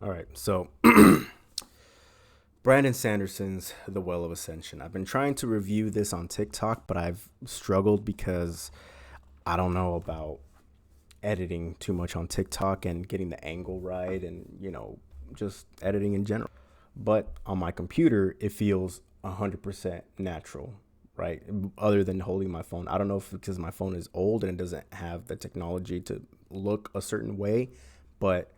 All right. So, Brandon Sanderson's The Well of Ascension. I've been trying to review this on TikTok, but I've struggled because I don't know about editing too much on TikTok and getting the angle right and, just editing in general. But on my computer, it feels 100% natural, right? Other than holding my phone. I don't know if because my phone is old and it doesn't have the technology to look a certain way, but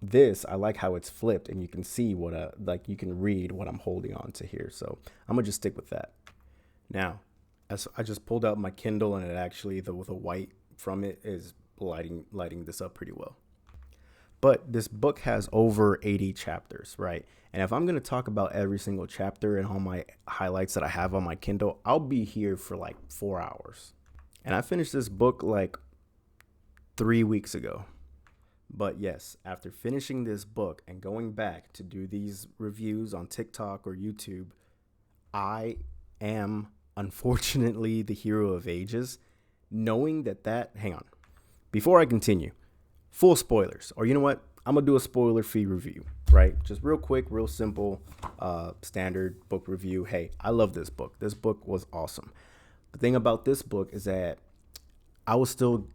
this I like how it's flipped and you can see like you can read what I'm holding on to here. So I'm gonna just stick with that. Now, as I just pulled out my Kindle and it actually the white from it is lighting this up pretty well. But this book has over 80 chapters, right? And if I'm going to talk about every single chapter and all my highlights that I have on my Kindle, I'll be here for like 4 hours. And I finished this book like 3 weeks ago. But yes, after finishing this book and going back to do these reviews on TikTok or YouTube, I am unfortunately the hero of ages. Knowing hang on, before I continue, full spoilers, or you know what? I'm gonna do a spoiler free review, right? Just real quick, real simple, standard book review. Hey, I love this book. This book was awesome. The thing about this book is that I was still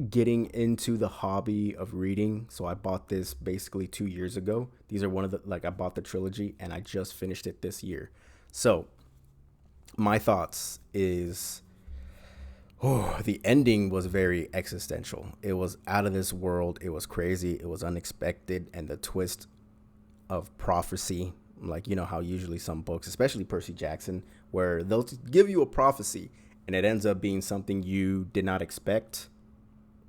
getting into the hobby of reading. So I bought this basically 2 years ago. These are one of the, like, I bought the trilogy and I just finished it this year. So my thoughts is, oh, the ending was very existential. It was out of this world. It was crazy. It was unexpected. And the twist of prophecy, like, you know, how usually some books, especially Percy Jackson, where they'll give you a prophecy and it ends up being something you did not expect,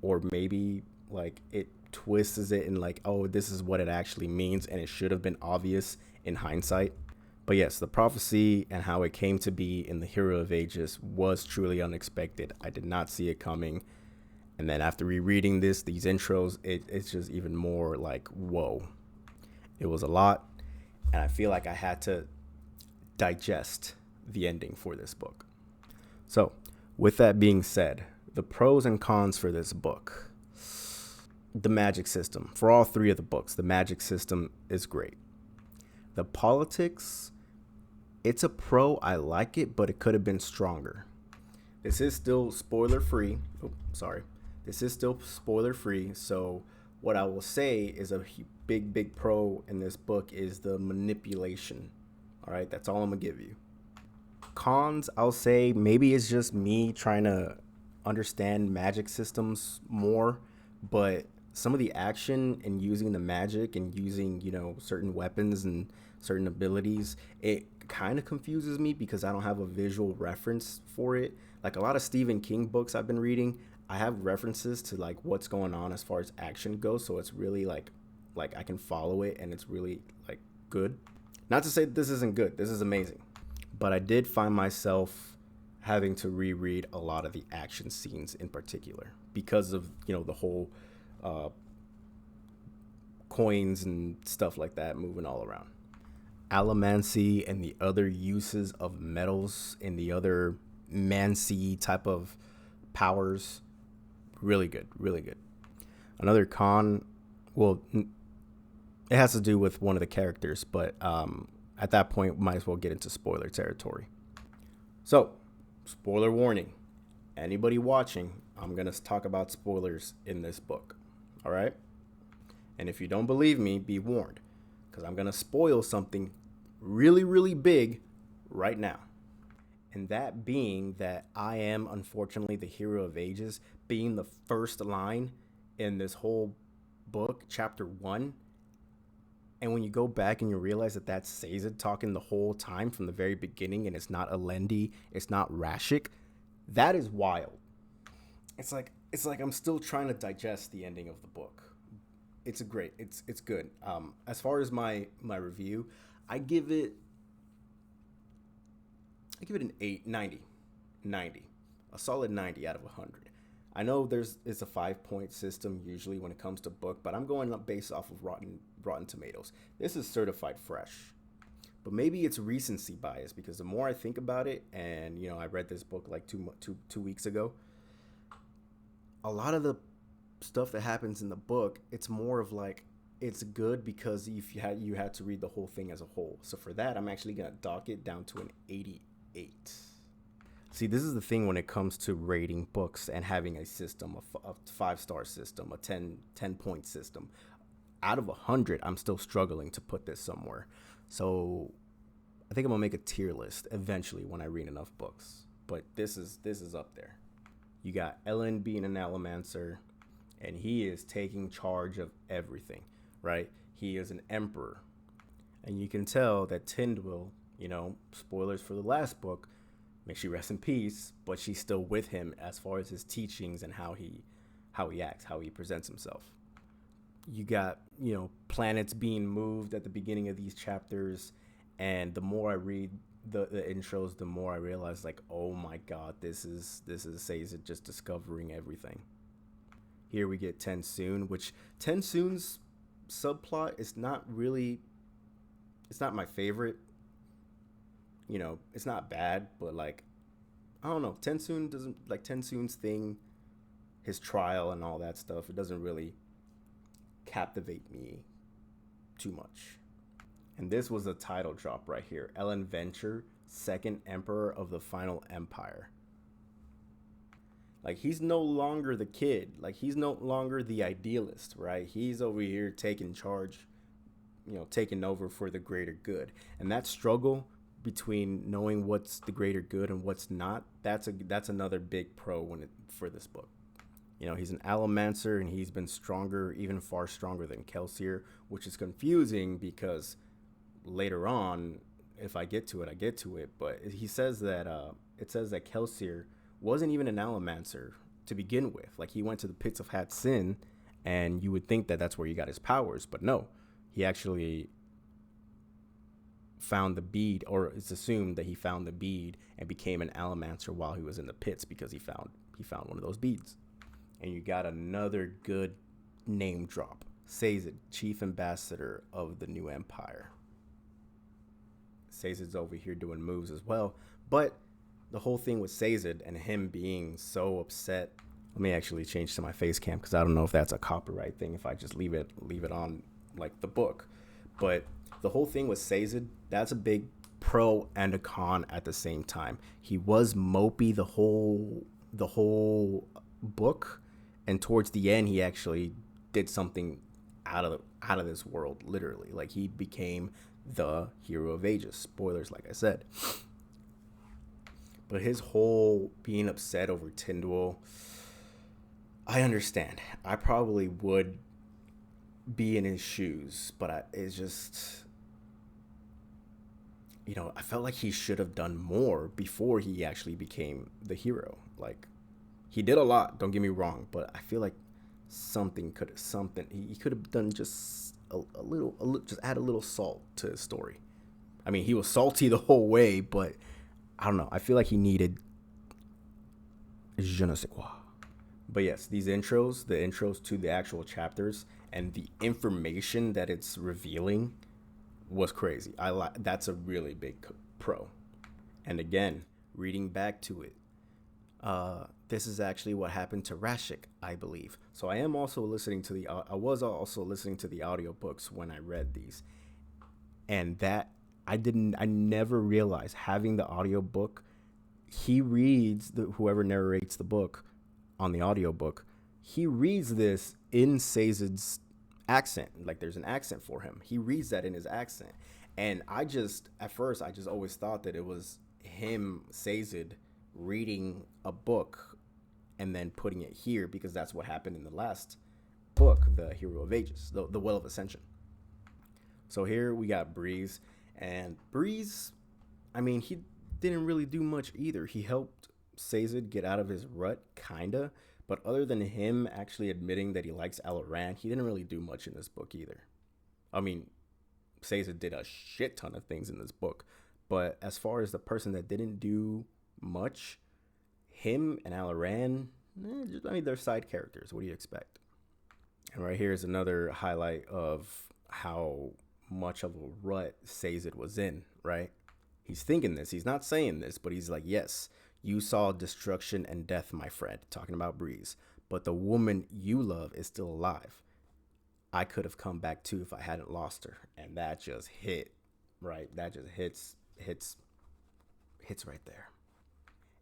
or maybe like it twists it and like, oh, this is what it actually means and it should have been obvious in hindsight. But yes, the prophecy and how it came to be in the Hero of Ages was truly unexpected. I did not see it coming. And then after rereading these intros, it's just even more like, whoa. It was a lot. And I feel like I had to digest the ending for this book. So, with that being said, the pros and cons for this book. The magic system. For all three of the books, the magic system is great. The politics, it's a pro. I like it, but it could have been stronger. This is still spoiler free. Oh, sorry. This is still spoiler free. So, what I will say is a big pro in this book is the manipulation. All right, that's all I'm gonna give you. Cons, I'll say maybe it's just me trying to understand magic systems more, but some of the action and using the magic and using, certain weapons and certain abilities, it kind of confuses me because I don't have a visual reference for it. Like a lot of Stephen King books I've been reading, I have references to like what's going on as far as action goes, so it's really like I can follow it and it's really like good. Not to say that this isn't good. This is amazing. But I did find myself having to reread a lot of the action scenes in particular because of, the whole uh, coins and stuff like that moving all around. Allomancy and the other uses of metals and the other mancy type of powers, really good, really good. Another con, well, it has to do with one of the characters, but at that point, might as well get into spoiler territory. So, spoiler warning. Anybody watching, I'm going to talk about spoilers in this book. All right? And if you don't believe me, be warned, because I'm going to spoil something really, really big right now. And that being that I am, unfortunately, the hero of ages, being the first line in this whole book, chapter one. And when you go back and you realize that that's Sazed talking the whole time from the very beginning, and it's not Alendi, it's not Rashik, that is wild. It's like I'm still trying to digest the ending of the book. It's good. As far as my review, I give it I give it an 90, a solid 90 out of 100. I know it's a 5 point system usually when it comes to book, but I'm going up based off of Rotten Tomatoes. This is certified fresh, but maybe it's recency bias because the more I think about it, and I read this book like 2 weeks ago. A lot of the stuff that happens in the book, it's more of like it's good because if you had to read the whole thing as a whole. So for that, I'm actually gonna dock it down to an 88. See, this is the thing when it comes to rating books and having a system, a 5-star system, a 10 point system. Out of 100, I'm still struggling to put this somewhere. So I think I'm gonna make a tier list eventually when I read enough books. But this is up there. You got Ellen being an Allomancer, and he is taking charge of everything, right? He is an emperor. And you can tell that Tindwyl, spoilers for the last book, may she rest in peace, but she's still with him as far as his teachings and how he acts, how he presents himself. You got, planets being moved at the beginning of these chapters, and the more I read the intros, the more I realize, like, oh my god, this is Sazed just discovering everything. Here we get TenSoon, which TenSoon's subplot is not my favorite. It's not bad, but like, I don't know. TenSoon's thing, his trial and all that stuff, it doesn't really captivate me too much. And this was a title drop right here. Ellen Venture, second emperor of the final empire. Like, he's no longer the kid. Like, he's no longer the idealist, right? He's over here taking charge, taking over for the greater good. And that struggle between knowing what's the greater good and what's not, that's another big pro for this book. He's an Allomancer, and he's been stronger, even far stronger than Kelsier, which is confusing because later on, if I get to it, but he says that it says that Kelsier wasn't even an Allomancer to begin with. Like, he went to the pits of Hat Sin, and you would think that that's where he got his powers, but no, he actually found the bead, or it's assumed that he found the bead and became an Allomancer while he was in the pits because he found one of those beads. And you got another good name drop. Sazed, Chief Ambassador of the New Empire. Sazed's over here doing moves as well, but the whole thing with Sazed and him being so upset. Let me actually change to my face cam because I don't know if that's a copyright thing if I just leave it on like the book. But the whole thing with Sazed, that's a big pro and a con at the same time. He was mopey the whole book, and towards the end he actually did something out of this world, literally. Like, he became the hero of ages. Spoilers, like I said. But his whole being upset over Tindwyl, I understand. I probably would be in his shoes, but it's just, I felt like he should have done more before he actually became the hero. Like, he did a lot, don't get me wrong, but I feel like he could have done just a little, just add a little salt to his story. I mean, he was salty the whole way, but I don't know. I feel like he needed je ne sais quoi. But yes, the intros to the actual chapters and the information that it's revealing was crazy. That's a really big pro. And again, reading back to it, this is actually what happened to Rashik, I believe. So I was also listening to the audiobooks when I read these. And that I never realized, having the audiobook, he reads, whoever narrates the book on the audiobook, he reads this in Sazed's accent. Like, there's an accent for him. He reads that in his accent. And at first, I just always thought that it was him, Sazed, reading a book and then putting it here, because that's what happened in the last book, The Hero of Ages, the Well of Ascension. So here we got Breeze. And Breeze, I mean, he didn't really do much either. He helped Sazed get out of his rut, kinda. But other than him actually admitting that he likes Alaran, he didn't really do much in this book either. I mean, Sazed did a shit ton of things in this book. But as far as the person that didn't do much, him and Alaran, they're side characters. What do you expect? And right here is another highlight of how much of a rut Sazed was in, right? He's thinking this. He's not saying this, but he's like, yes, you saw destruction and death, my friend, talking about Breeze. but the woman you love is still alive. I could have come back too if I hadn't lost her. And that just hit, right? That just hits right there.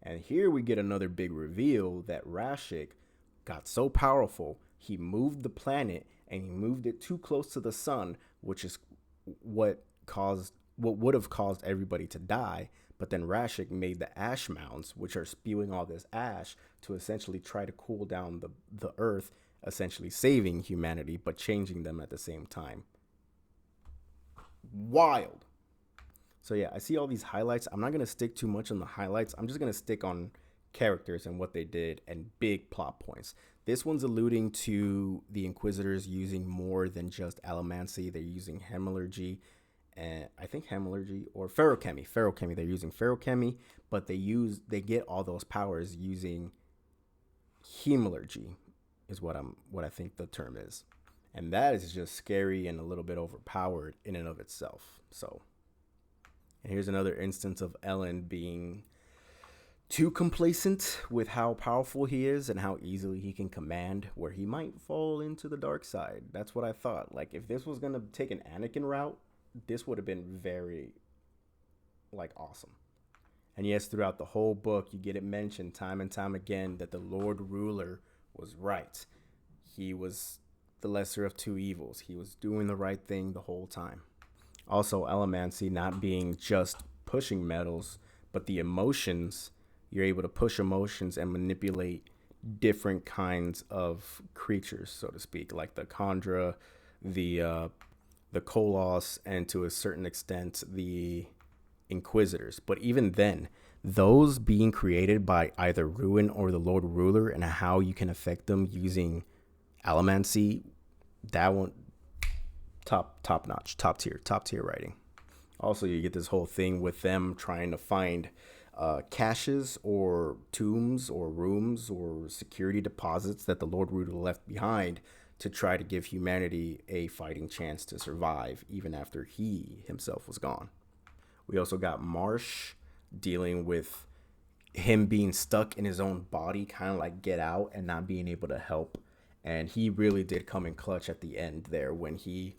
And here we get another big reveal that Rashik got so powerful, he moved the planet and he moved it too close to the sun, which is what would have caused everybody to die. But then Rashik made the ash mounds, which are spewing all this ash to essentially try to cool down the earth, essentially saving humanity, but changing them at the same time. Wild. So yeah, I see all these highlights. I'm not going to stick too much on the highlights. I'm just going to stick on characters and what they did and big plot points. This one's alluding to the Inquisitors using more than just allomancy. They're using hemalurgy, and I think hemalurgy or feruchemy. They're using feruchemy, but they get all those powers using hemalurgy, is what I think the term is. And that is just scary and a little bit overpowered in and of itself. So, and here's another instance of Elend being too complacent with how powerful he is and how easily he can command, where he might fall into the dark side. That's what I thought. Like, if this was going to take an Anakin route, this would have been very, awesome. And yes, throughout the whole book, you get it mentioned time and time again that the Lord Ruler was right. He was the lesser of two evils. He was doing the right thing the whole time. Also, allomancy not being just pushing metals, but the emotions. You're able to push emotions and manipulate different kinds of creatures, so to speak, like the Kandra, the Koloss, and to a certain extent the Inquisitors. But even then, those being created by either Ruin or the Lord Ruler, and how you can affect them using allomancy, that one top notch, top tier writing. Also, you get this whole thing with them trying to find caches or tombs or rooms or security deposits that the Lord Ruler left behind to try to give humanity a fighting chance to survive even after he himself was gone. We also got Marsh dealing with him being stuck in his own body, kind of like Get Out, and not being able to help. And he really did come in clutch at the end there when he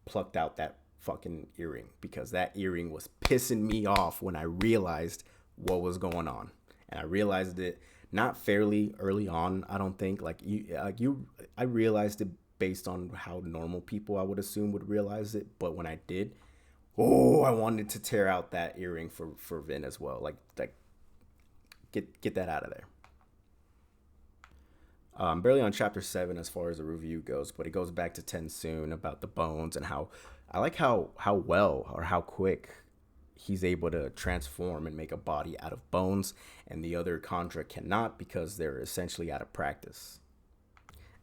plucked out that fucking earring, because that earring was pissing me off when I realized what was going on. And I realized it not fairly early on, I don't think. I realized it based on how normal people, I would assume, would realize it. But when I did, I wanted to tear out that earring for Vin as well. Like get that out of there. I'm barely on chapter 7 as far as the review goes, but it goes back to TenSoon about the bones and how I like how well or how quick he's able to transform and make a body out of bones, and the other Kandra cannot because they're essentially out of practice.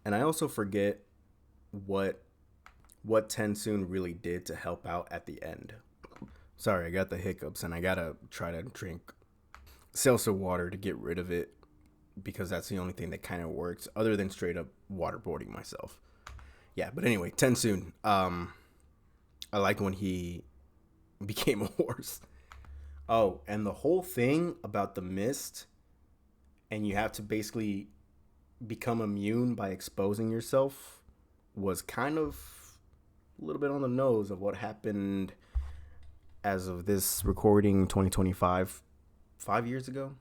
And I also forget what TenSoon really did to help out at the end. Sorry, I got the hiccups and I gotta try to drink seltzer water to get rid of it, because that's the only thing that kind of works other than straight up waterboarding myself. Yeah, but anyway, TenSoon. I like when he became a horse. Oh, and the whole thing about the mist, and you have to basically become immune by exposing yourself, was kind of a little bit on the nose of what happened as of this recording 2025, 5 years ago.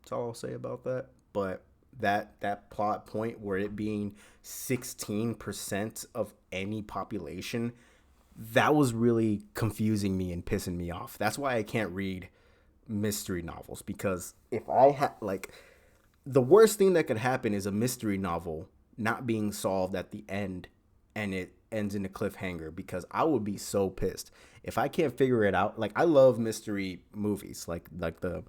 That's all I'll say about that. But that plot point where it being 16% of any population, that was really confusing me and pissing me off. That's why I can't read mystery novels, because if I had, the worst thing that could happen is a mystery novel not being solved at the end and it ends in a cliffhanger, because I would be so pissed if I can't figure it out. I love mystery movies, like the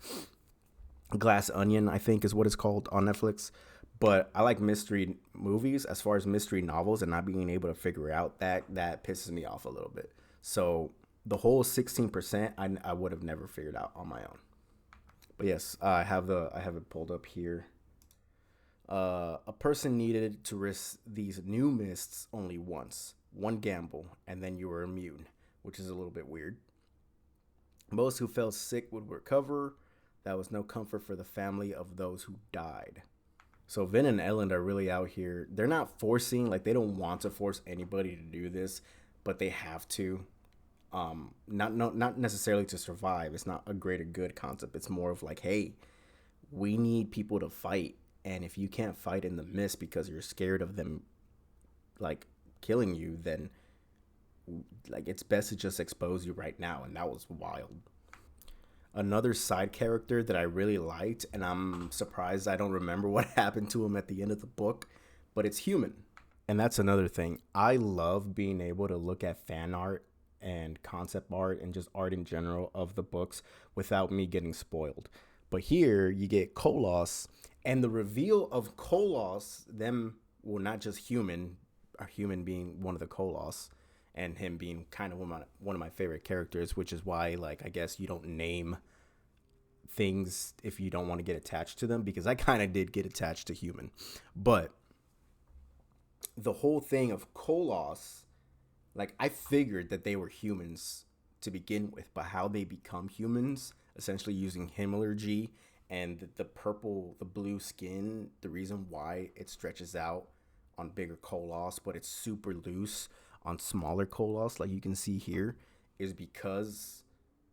Glass Onion, I think is what it's called on Netflix. But I like mystery movies. As far as mystery novels and not being able to figure out, that pisses me off a little bit. So the whole 16%, I would have never figured out on my own. But yes, I have it pulled up here. A person needed to risk these new mists only once. One gamble, and then you were immune, which is a little bit weird. Most who fell sick would recover. That was no comfort for the family of those who died. So Vin and Ellen are really out here. They're not forcing, like they don't want to force anybody to do this, but they have to. Not necessarily to survive. It's not a greater good concept. It's more of like, hey, we need people to fight, and if you can't fight in the mist because you're scared of them like killing you, then like it's best to just expose you right now. And that was wild. Another side character that I really liked, and I'm surprised I don't remember what happened to him at the end of the book, but it's Human. And that's another thing. I love being able to look at fan art and concept art and just art in general of the books without me getting spoiled. But here you get Kolos, and the reveal of Kolos, them, well, not just human, a human being one of the Kolos, and him being kind of one of my favorite characters, which is why, like, I guess you don't name things if you don't want to get attached to them, because I kind of did get attached to Human. But the whole thing of Kolos, like, I figured that they were humans to begin with, but how they become humans, essentially using hemalurgy and the blue skin, the reason why it stretches out on bigger Kolos, but it's super loose on smaller Kolos, like you can see here, is because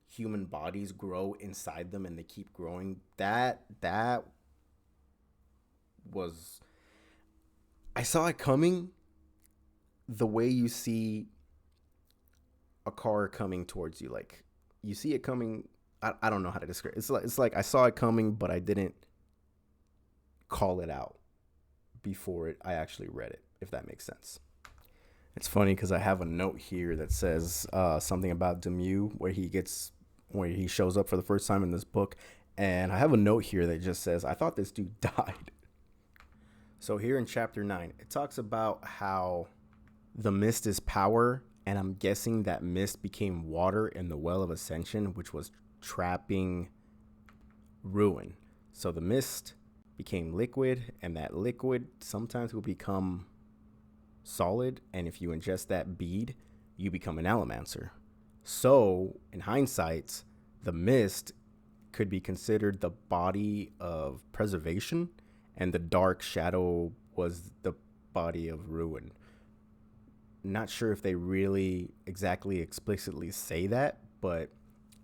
human bodies grow inside them and they keep growing. That was, I saw it coming the way you see a car coming towards you. Like, you see it coming. I don't know how to describe it. It's like I saw it coming, but I didn't call it out before I actually read it, if that makes sense. It's funny because I have a note here that says something about Demue, where he shows up for the first time in this book, and I have a note here that just says, I thought this dude died. So here in chapter 9, it talks about how the mist is power, and I'm guessing that mist became water in the Well of Ascension, which was trapping Ruin. So the mist became liquid, and that liquid sometimes will become solid, and if you ingest that bead, you become an Allomancer. So, in hindsight, the mist could be considered the body of preservation, and the dark shadow was the body of ruin. Not sure if they really exactly explicitly say that, but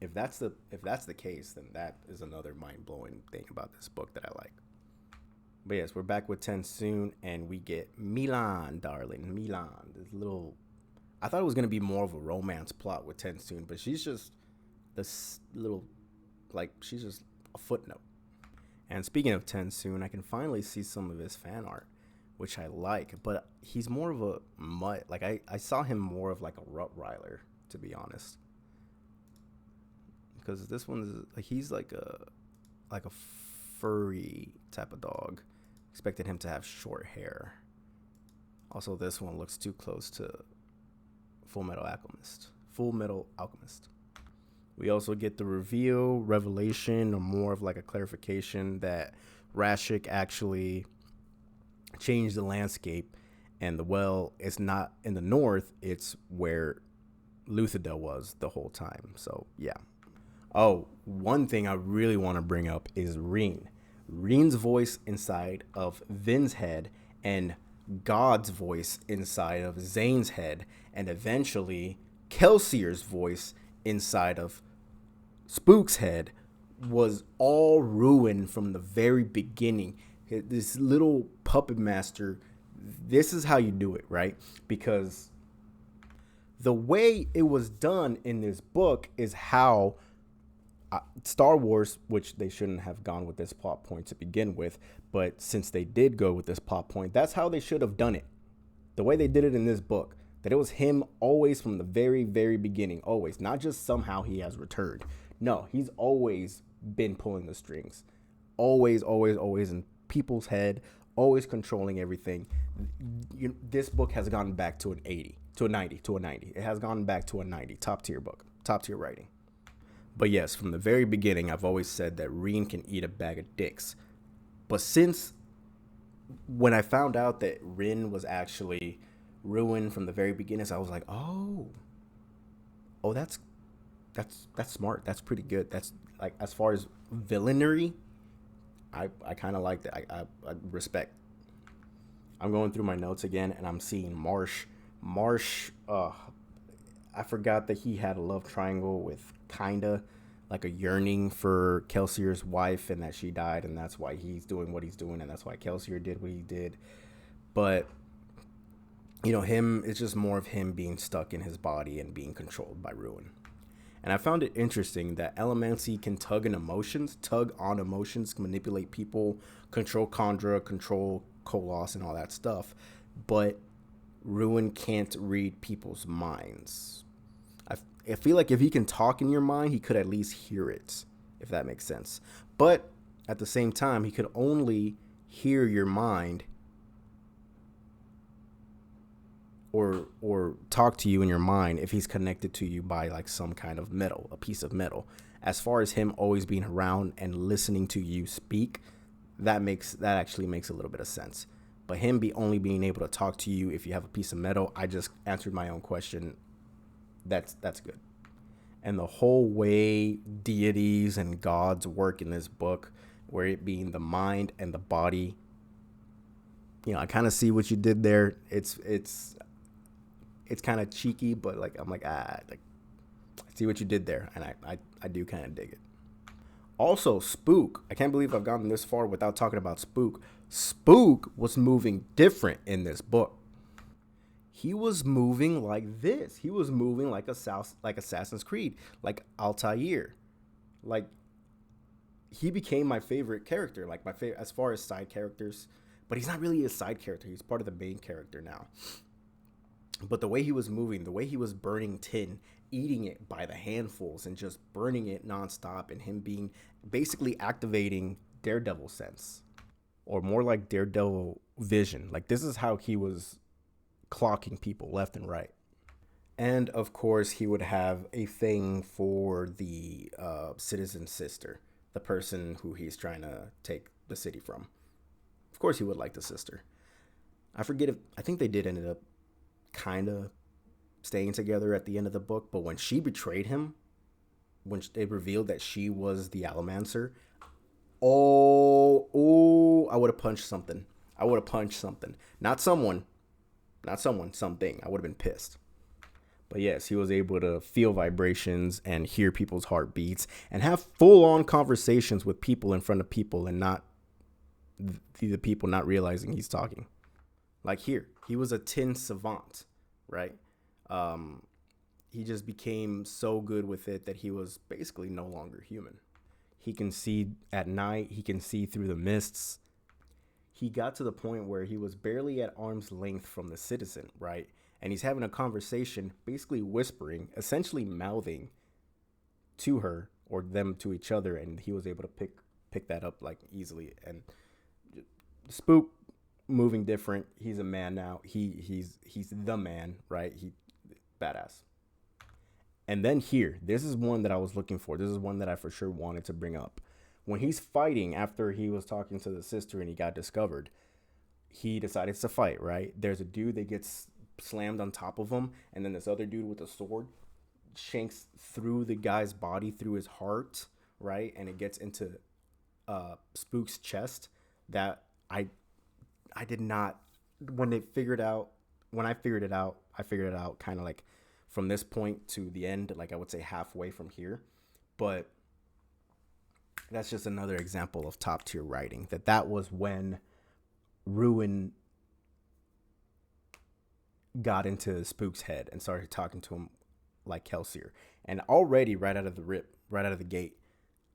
if that's the case, then that is another mind-blowing thing about this book that I like. But yes, we're back with TenSoon, and we get Milan, darling. Milan. This little, I thought it was going to be more of a romance plot with TenSoon, but she's just this little, like, she's just a footnote. And speaking of TenSoon, I can finally see some of his fan art, which I like, but he's more of a mutt. Like, I saw him more of like a Rottweiler, to be honest. Because this one's, like, he's like a furry type of dog. Expected him to have short hair. Also, this one looks too close to Full Metal Alchemist. Full Metal Alchemist. We also get the revelation, or more of like a clarification, that Rashik actually changed the landscape, and the well is not in the north, it's where Luthadel was the whole time. So, yeah. Oh, one thing I really want to bring up is Reen. Reen's voice inside of Vin's head, and God's voice inside of Zane's head, and eventually Kelsier's voice inside of Spook's head was all ruined from the very beginning. This little puppet master, this is how you do it, right? Because the way it was done in this book is how Star Wars, which they shouldn't have gone with this plot point to begin with, but since they did go with this plot point, that's how they should have done it. The way they did it in this book, that it was him always from the very, very beginning, always. Not just somehow he has returned. No, he's always been pulling the strings. Always, always, always in people's head, always controlling everything. This book has gone back to an 80, to a 90, to a 90. It has gone back to a 90, top tier book, top tier writing. But yes, from the very beginning, I've always said that Reen can eat a bag of dicks. But since when I found out that Rin was actually ruined from the very beginning, I was like, oh, that's smart. That's pretty good. That's, like, as far as villainy, I kind of liked it. I respect. I'm going through my notes again, and I'm seeing Marsh. Marsh, I forgot that he had a love triangle with kinda like a yearning for Kelsier's wife, and that she died, and that's why he's doing what he's doing, and that's why Kelsier did what he did. But him, it's just more of him being stuck in his body and being controlled by Ruin. And I found it interesting that Allomancy can tug on emotions, manipulate people, control Kandra, control Kolos, and all that stuff. But Ruin can't read people's minds. I feel like if he can talk in your mind, he could at least hear it, if that makes sense. But at the same time, he could only hear your mind or talk to you in your mind if he's connected to you by like some kind of metal, a piece of metal. As far as him always being around and listening to you speak, that actually makes a little bit of sense. But him only being able to talk to you if you have a piece of metal, I just answered my own question. That's good. And the whole way deities and gods work in this book, where it being the mind and the body, I kind of see what you did there. It's kind of cheeky, but like I'm like I see what you did there, and I do kind of dig it. Also, Spook. I can't believe I've gotten this far without talking about Spook. Spook was moving different in this book. He was moving like this. He was moving like Assassin's Creed, like Altair. Like, he became my favorite character, like my favorite as far as side characters. But he's not really a side character. He's part of the main character now. But the way he was moving, the way he was burning tin, eating it by the handfuls and just burning it nonstop, and him being basically activating Daredevil sense, or more like Daredevil vision. Like, this is how he was clocking people left and right. And of course, he would have a thing for the citizen sister, the person who he's trying to take the city from. Of course, he would like the sister. I think they did end up kind of staying together at the end of the book, but when she betrayed him, when they revealed that she was the Allomancer, I would have punched something. Not someone, something. I would have been pissed. But yes, he was able to feel vibrations and hear people's heartbeats and have full-on conversations with people in front of people, and not the people not realizing he's talking. Like here, he was a tin savant, right? He just became so good with it that he was basically no longer human. He can see at night. He can see through the mists. He got to the point where he was barely at arm's length from the citizen, right? And he's having a conversation, basically whispering, essentially mouthing to her or them to each other, and he was able to pick that up like easily. And Spook moving different. He's a man now. He's the man, right? He badass. And then here, this is one that I was looking for. This is one that I for sure wanted to bring up. When he's fighting after he was talking to the sister and he got discovered, he decides to fight, right? There's a dude that gets slammed on top of him, and then this other dude with a sword shanks through the guy's body, through his heart, right? And it gets into Spook's chest. That I did not, when I figured it out, I figured it out kind of like from this point to the end, like I would say halfway from here. But that's just another example of top tier writing. That was when Ruin got into Spook's head and started talking to him like Kelsier. And already right out of the gate,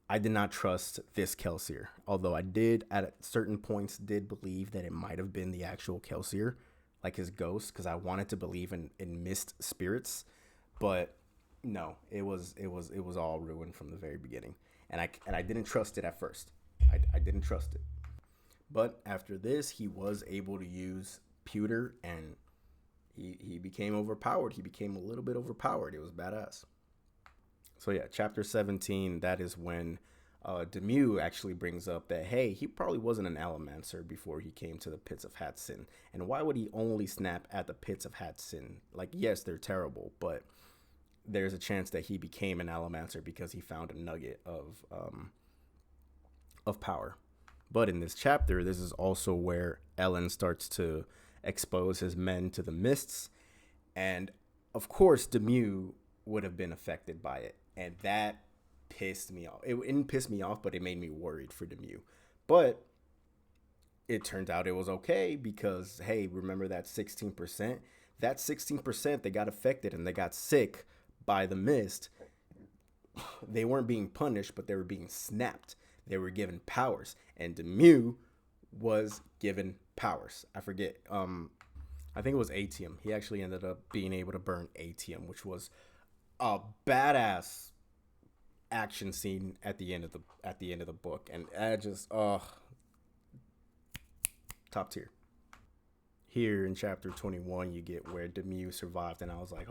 I did not trust this Kelsier. Although I did at certain points believe that it might have been the actual Kelsier, like his ghost, because I wanted to believe in mist spirits. But no, it was all Ruin from the very beginning. And I didn't trust it at first. I didn't trust it. But after this, he was able to use Pewter, and he became overpowered. He became a little bit overpowered. It was badass. So yeah, chapter 17, that is when Demue actually brings up that, hey, he probably wasn't an Allomancer before he came to the Pits of Hatsin. And why would he only snap at the Pits of Hatsin? Like, yes, they're terrible, but there's a chance that he became an Allomancer because he found a nugget of power. But in this chapter, this is also where Ellen starts to expose his men to the mists. And of course, Demue would have been affected by it. And that pissed me off. It didn't piss me off, but it made me worried for Demue. But it turned out it was okay because, hey, remember that 16%? That 16%, they got affected and they got sick by the mist. They weren't being punished, but they were being snapped. They were given powers. And Demue was given powers. I forget. I think it was Atium. He actually ended up being able to burn Atium, which was a badass action scene at the end of the book. And I just top tier. Here in chapter 21, you get where Demue survived, and I was like,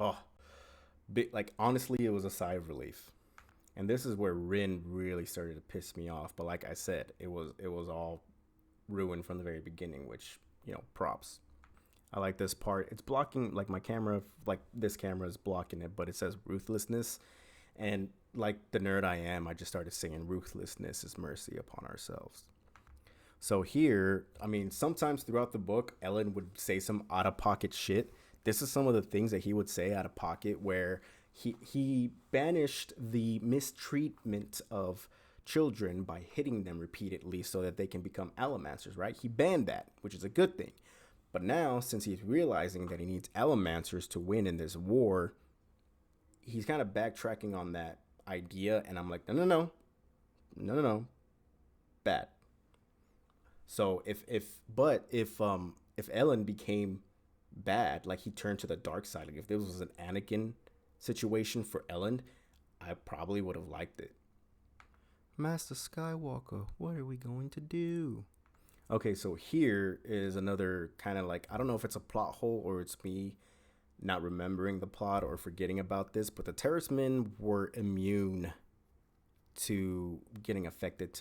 honestly, it was a sigh of relief. And this is where Rin really started to piss me off. But like I said, it was all ruined from the very beginning, which, props. I like this part. It's blocking, like my camera, like this camera is blocking it, but it says ruthlessness. And like the nerd I am, I just started singing ruthlessness is mercy upon ourselves. So here, sometimes throughout the book, Ellen would say some out-of-pocket shit. This is some of the things that he would say out of pocket, where he banished the mistreatment of children by hitting them repeatedly so that they can become allomancers, right? He banned that, which is a good thing. But now, since he's realizing that he needs allomancers to win in this war, he's kind of backtracking on that idea. And I'm like, no, bad. So if Ellen became bad, like he turned to the dark side, like if this was an Anakin situation for Ellen, I probably would have liked it. Master Skywalker, what are we going to do? Okay, so here is another kind of like, I don't know if it's a plot hole or it's me not remembering the plot or forgetting about this, but the Terrace Men were immune to getting affected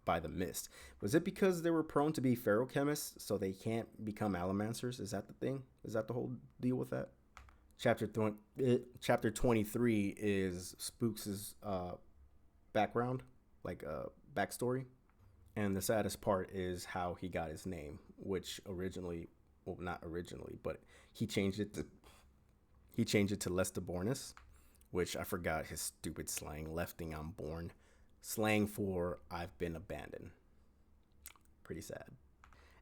by the mist. Was it because they were prone to be feruchemists, so they can't become allomancers? Is that the thing? Is that the whole deal with that? Chapter 23 is Spooks' background, like backstory. And the saddest part is how he got his name, which not originally, but he changed it to Lestibornus, which I forgot his stupid slang, lefting I'm born. Slang for I've been abandoned. Pretty sad.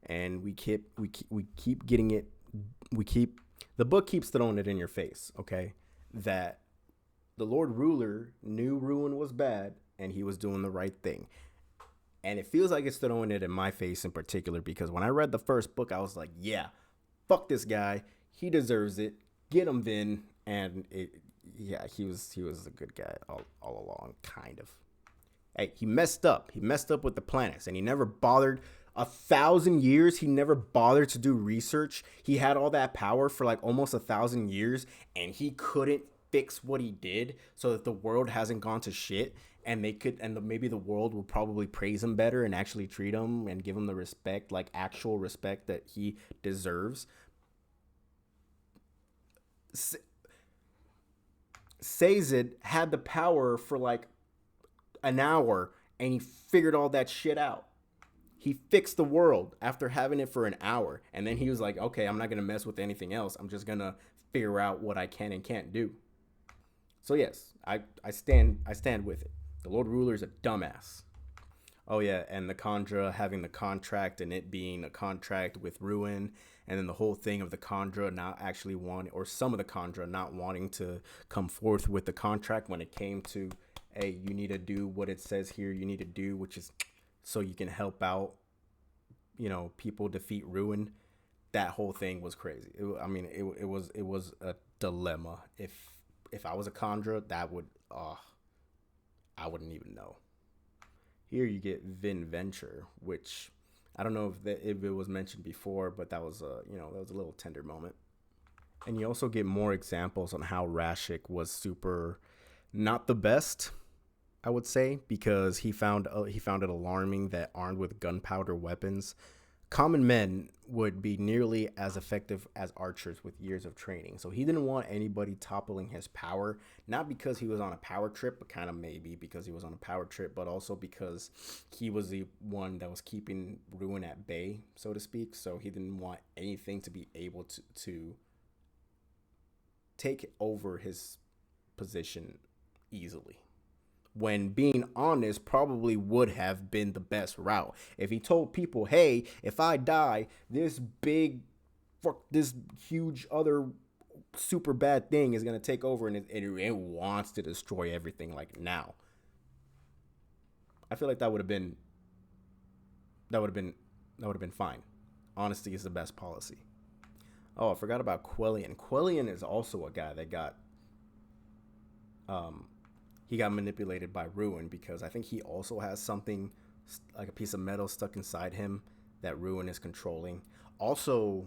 And we keep getting it. The book keeps throwing it in your face, okay? That the Lord Ruler knew ruin was bad and he was doing the right thing. And it feels like it's throwing it in my face in particular, because when I read the first book, I was like, yeah, fuck this guy. He deserves it. Get him, Vin. And he was a good guy all along, kind of. Hey, he messed up. He messed up with the planets, and he never bothered. 1,000 years, he never bothered to do research. He had all that power for like almost 1,000 years, and he couldn't fix what he did so that the world hasn't gone to shit, and maybe the world will probably praise him better and actually treat him and give him the respect, like actual respect that he deserves. Sazed had the power for like an hour, and he figured all that shit out. He fixed the world after having it for an hour, and then he was like, okay, I'm not gonna mess with anything else. I'm just gonna figure out what I can and can't do. So yes, I stand with it. The Lord Ruler is a dumbass. Oh yeah, and the Kandra having the contract and it being a contract with Ruin, and then the whole thing of the Kandra not actually wanting, or some of the Kandra not wanting to come forth with the contract when it came to, hey, you need to do what it says here you need to do, which is so you can help out, people defeat Ruin. That whole thing was crazy. It was a dilemma. If I was a Kandra, that would, I wouldn't even know. Here you get Vin Venture, which I don't know if it was mentioned before, but that was a little tender moment. And you also get more examples on how Rashik was super not the best, I would say, because he found it alarming that armed with gunpowder weapons, common men would be nearly as effective as archers with years of training. So he didn't want anybody toppling his power, not because he was on a power trip, but kind of maybe because he was on a power trip, but also because he was the one that was keeping Ruin at bay, so to speak. So he didn't want anything to be able to take over his position easily, when being honest probably would have been the best route. If he told people, hey, if I die, this huge other super bad thing is going to take over, and it wants to destroy everything like now. I feel like that would have been fine. Honesty is the best policy. Oh, I forgot about Quellion. Quellion is also a guy that got he got manipulated by Ruin, because I think he also has something like a piece of metal stuck inside him that Ruin is controlling. Also,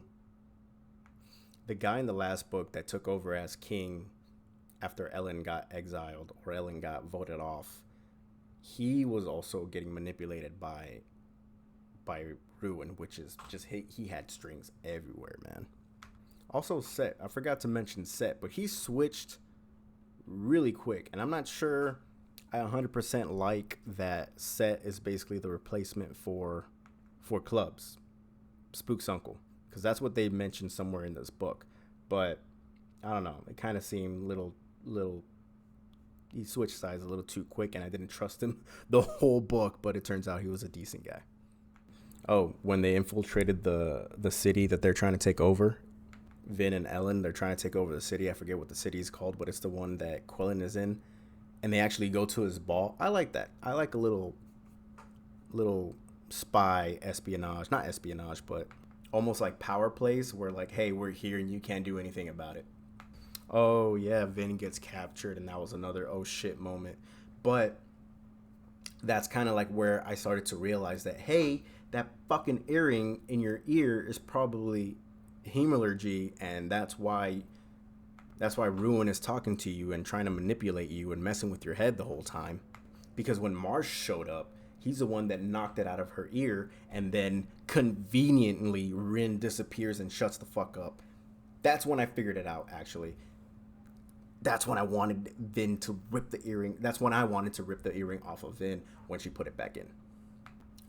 the guy in the last book that took over as king after Ellen got exiled or Ellen got voted off, he was also getting manipulated by Ruin, which is just he had strings everywhere, man. Also, Set. I forgot to mention Set, but he switched really quick, and I'm not sure I 100% like that Set is basically the replacement for Clubs, Spook's uncle, because that's what they mentioned somewhere in this book. But I don't know, it kind of seemed little he switched sides a little too quick, and I didn't trust him the whole book, but it turns out he was a decent guy. Oh, when they infiltrated the city that they're trying to take over, Vin and Ellen, they're trying to take over the city. I forget what the city is called, but it's the one that Quellion is in. And they actually go to his ball. I like that. I like a little spy espionage. Not espionage, but almost like power plays where like, hey, we're here and you can't do anything about it. Oh, yeah, Vin gets captured, and that was another oh shit moment. But that's kind of like where I started to realize that, hey, that fucking earring in your ear is probably hemalurgy, and that's why Ruin is talking to you and trying to manipulate you and messing with your head the whole time. Because when Marsh showed up, he's the one that knocked it out of her ear, and then conveniently Rin disappears and shuts the fuck up. That's when I figured it out, actually. That's when I wanted Vin to rip the earring. That's when I wanted to rip the earring off of Vin when she put it back in.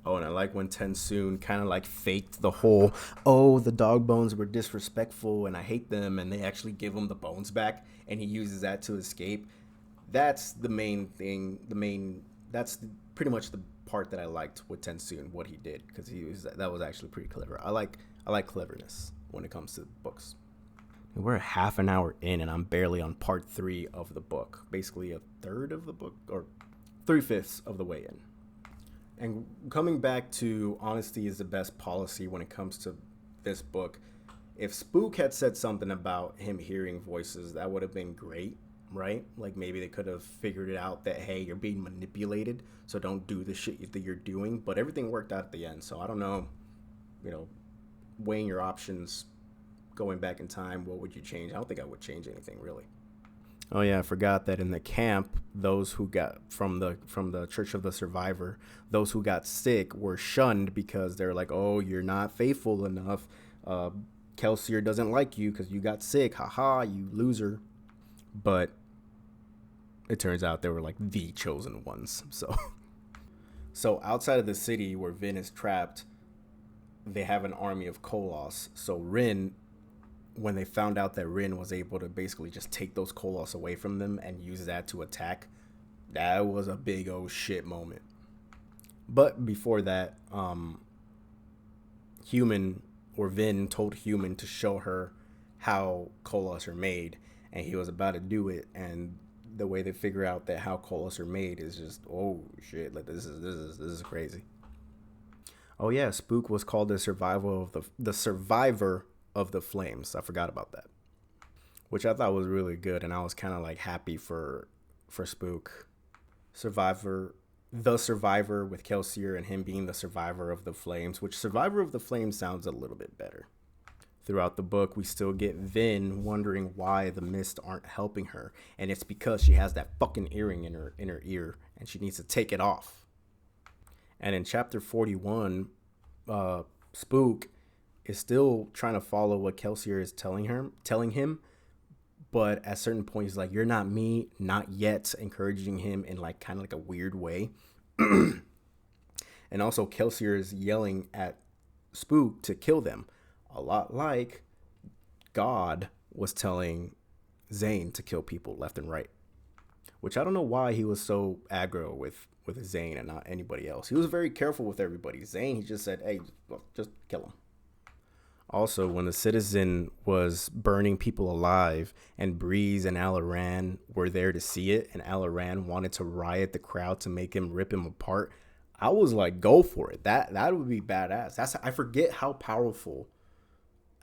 Oh, and I like when TenSoon kind of like faked the whole, oh, the dog bones were disrespectful and I hate them, and they actually give him the bones back, and he uses that to escape. That's the main thing. That's pretty much the part that I liked with TenSoon, what he did, because that was actually pretty clever. I like cleverness when it comes to books. We're half an hour in, and I'm barely on part 3 of the book. Basically a third of the book, or 3/5 of the way in. And coming back to honesty is the best policy when it comes to this book, if Spook had said something about him hearing voices, that would have been great, right? Like maybe they could have figured it out that, hey, you're being manipulated, so don't do the shit that you're doing. But everything worked out at the end, so I don't know, weighing your options, going back in time, what would you change? I don't think I would change anything, really. Oh yeah, I forgot that in the camp, those who got from the Church of the Survivor, those who got sick were shunned because they're like, oh, you're not faithful enough. Kelsier doesn't like you because you got sick. Haha, you loser. But it turns out they were like the chosen ones. So outside of the city where Vin is trapped, they have an army of Koloss. So Rin, when they found out that Rin was able to basically just take those Koloss away from them and use that to attack, that was a big oh shit moment. But before that, Vin told Human to show her how Koloss are made, and he was about to do it, and the way they figure out that how Koloss are made is just oh shit, like this is crazy. Oh yeah, Spook was called the survivor of the flames. I forgot about that, which I thought was really good, and I was kind of like happy for Spook. The survivor with Kelsier, and him being the survivor of the flames, which survivor of the flames sounds a little bit better. Throughout the book, we still get Vin wondering why the mist aren't helping her, and it's because she has that fucking earring in her ear, and she needs to take it off. And in chapter 41, Spook is still trying to follow what Kelsier is telling him, but at certain points he's like, "You're not me, not yet," encouraging him in like kind of like a weird way. And also Kelsier is yelling at Spook to kill them, a lot like God was telling Zane to kill people left and right. Which I don't know why he was so aggro with Zane and not anybody else. He was very careful with everybody. Zane, he just said, "Hey, just kill him." Also, when the Citizen was burning people alive and Breeze and Alaran were there to see it, and Alaran wanted to riot the crowd to make him rip him apart, I was like, go for it. That would be badass. I forget how powerful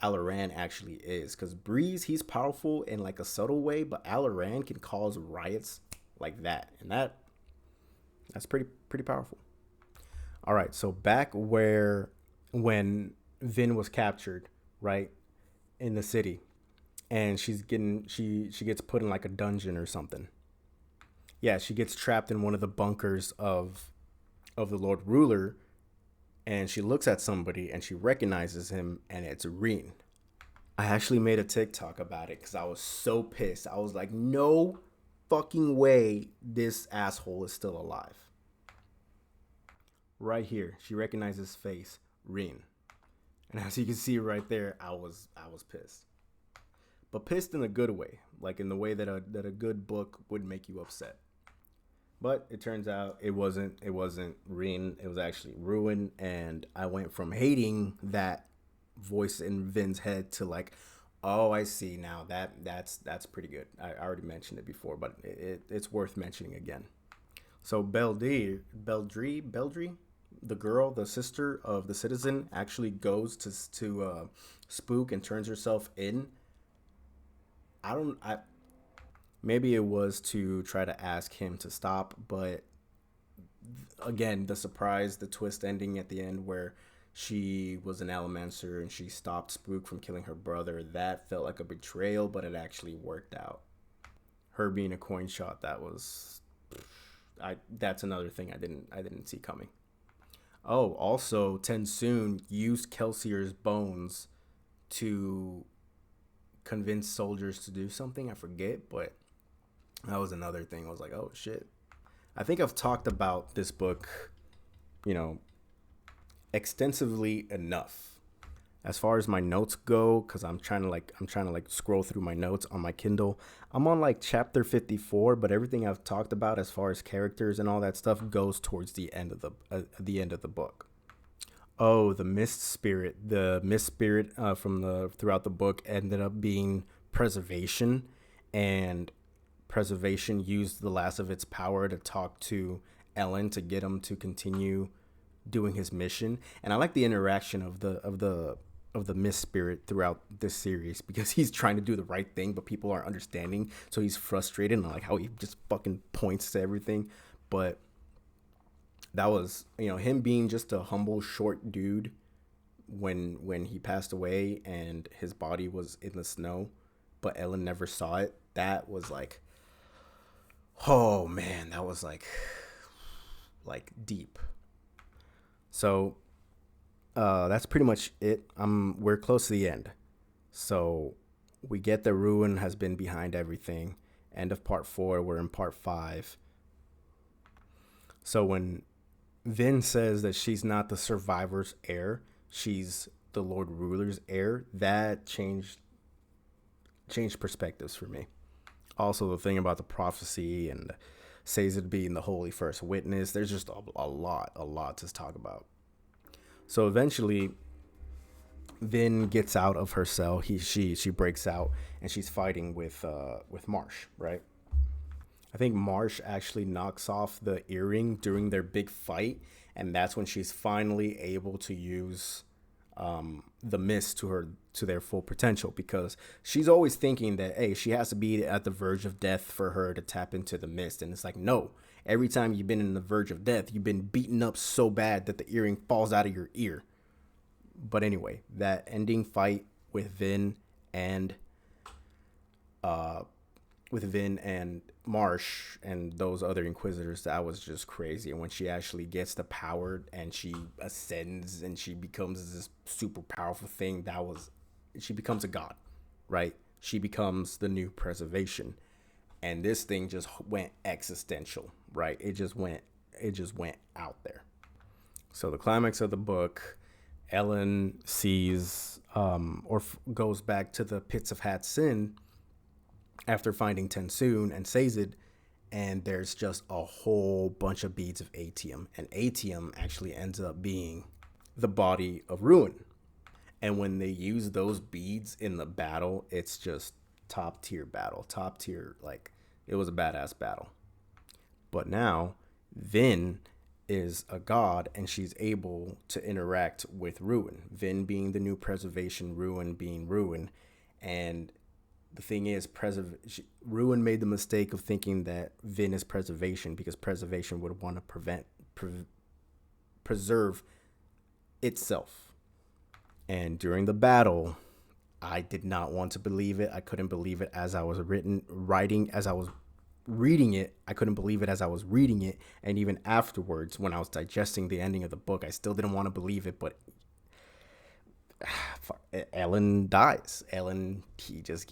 Alaran actually is, because Breeze, he's powerful in like a subtle way, but Alaran can cause riots like that, and that's pretty powerful. All right, so back where when Vin was captured, right, in the city, and she gets put in like a dungeon or something. Yeah, she gets trapped in one of the bunkers of the Lord Ruler, and she looks at somebody and she recognizes him, and it's Reen. I actually made a TikTok about it because I was so pissed. I was like, no fucking way this asshole is still alive. Right here, she recognizes his face, Reen. And as you can see right there, I was pissed. But pissed in a good way, like in the way that a good book would make you upset. But it turns out it wasn't Reen, it was actually Ruin, and I went from hating that voice in Vin's head to like, oh, I see now. That's pretty good. I already mentioned it before, but it's worth mentioning again. So Beldry, the girl, the sister of the Citizen, actually goes to Spook and turns herself in. I maybe it was to try to ask him to stop, but again, the surprise, the twist ending at the end where she was an Allomancer and she stopped Spook from killing her brother, that felt like a betrayal, but it actually worked out. Her being a coin shot, that's another thing I didn't see coming. Oh, also Tensoon used Kelsier's bones to convince soldiers to do something. I forget, but that was another thing. I was like, oh shit. I think I've talked about this book, you know, extensively enough. As far as my notes go, because I'm trying to scroll through my notes on my Kindle. I'm on like chapter 54, but everything I've talked about as far as characters and all that stuff goes towards the end of the book. Oh, the mist spirit from the throughout the book ended up being preservation, and preservation used the last of its power to talk to Ellen to get him to continue doing his mission. And I like the interaction of the mist spirit throughout this series, because he's trying to do the right thing but people aren't understanding, so he's frustrated, and I like how he just fucking points to everything. But that was, him being just a humble short dude when he passed away and his body was in the snow, but Ellen never saw it. That was like, oh man, that was like deep. So that's pretty much it. We're close to the end. So we get that Ruin has been behind everything. End of part 4. We're in part 5. So when Vin says that she's not the survivor's heir, she's the Lord Ruler's heir, that changed perspectives for me. Also, the thing about the prophecy and Sazed being the holy first witness, there's just a lot to talk about. So eventually, Vin gets out of her cell. She breaks out and she's fighting with Marsh, right? I think Marsh actually knocks off the earring during their big fight, and that's when she's finally able to use the mist to their full potential, because she's always thinking that, hey, she has to be at the verge of death for her to tap into the mist, and it's like, no. Every time you've been in the verge of death, you've been beaten up so bad that the earring falls out of your ear. But anyway, that ending fight with Vin and with Vin and Marsh and those other Inquisitors, that was just crazy. And when she actually gets the power and she ascends and she becomes this super powerful thing, she becomes a god, right? She becomes the new preservation. And this thing just went existential, right? It just went out there. So the climax of the book, Ellen sees goes back to the pits of Hat Sin after finding Tensoon and Sazed, and there's just a whole bunch of beads of Atium, and Atium actually ends up being the body of Ruin. And when they use those beads in the battle, it's just top tier battle, top tier. Like, it was a badass battle. But now Vin is a god, and she's able to interact with Ruin. Vin being the new preservation, Ruin being Ruin. And the thing is, Ruin made the mistake of thinking that Vin is preservation because preservation would want to preserve itself. And during the battle, I did not want to believe it. I couldn't believe it as I was reading it. I couldn't believe it as I was reading it. And even afterwards, when I was digesting the ending of the book, I still didn't want to believe it. But Ellen dies. Ellen, he gets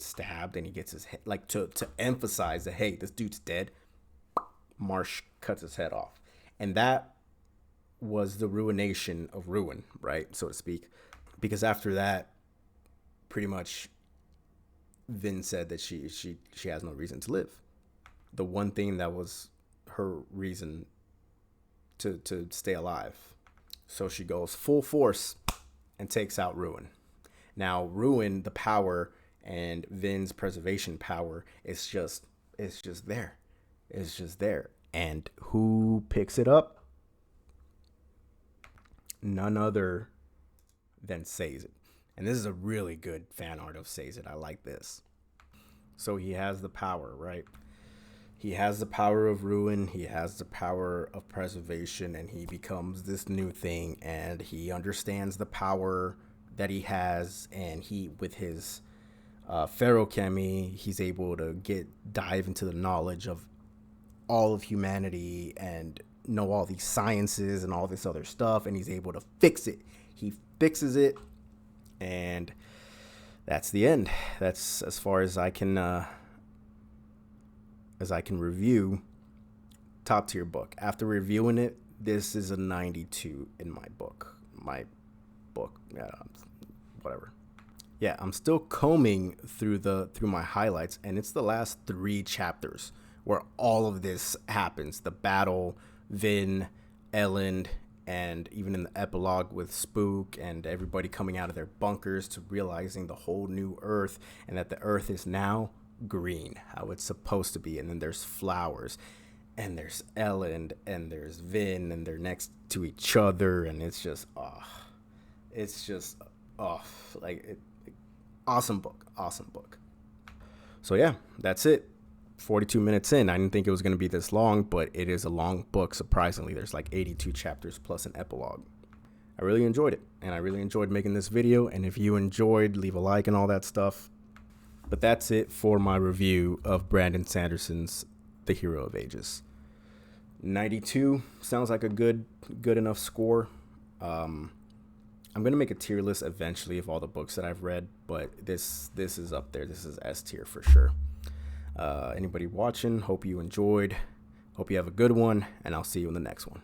stabbed and he gets his head, like, to emphasize that, hey, this dude's dead. Marsh cuts his head off. And that was the ruination of Ruin, right, so to speak. Because after that, pretty much Vin said that she has no reason to live. The one thing that was her reason to stay alive. So she goes full force and takes out Ruin. Now Ruin, the power, and Vin's preservation power is just there. It's just there. And who picks it up? None other than Sazed. And this is a really good fan art of Sazed. I like this. So he has the power, right? He has the power of Ruin. He has the power of preservation, and he becomes this new thing. And he understands the power that he has, and he, with his feruchemy, he's able to dive into the knowledge of all of humanity and know all these sciences and all this other stuff, and he's able to fix it. He fixes it, and that's the end. That's as far as I can review. Top tier book. After reviewing it, this is a 92 in my book. Yeah, whatever. Yeah, I'm still combing through my highlights, and it's the last 3 chapters where all of this happens. The battle, Vin, Ellen, and even in the epilogue with Spook and everybody coming out of their bunkers to realizing the whole new Earth, and that the Earth is now green, how it's supposed to be. And then there's flowers, and there's Ellen, and there's Vin, and they're next to each other, and it's just awesome book. So yeah, that's it. 42 minutes in. I didn't think it was going to be this long, but it is a long book. Surprisingly, there's like 82 chapters plus an epilogue. I really enjoyed it, and I really enjoyed making this video. And if you enjoyed, leave a like and all that stuff. But that's it for my review of Brandon Sanderson's The Hero of Ages. 92 sounds like a good enough score. I'm going to make a tier list eventually of all the books that I've read, but this is up there. This is S tier for sure. Anybody watching, hope you enjoyed. Hope you have a good one, and I'll see you in the next one.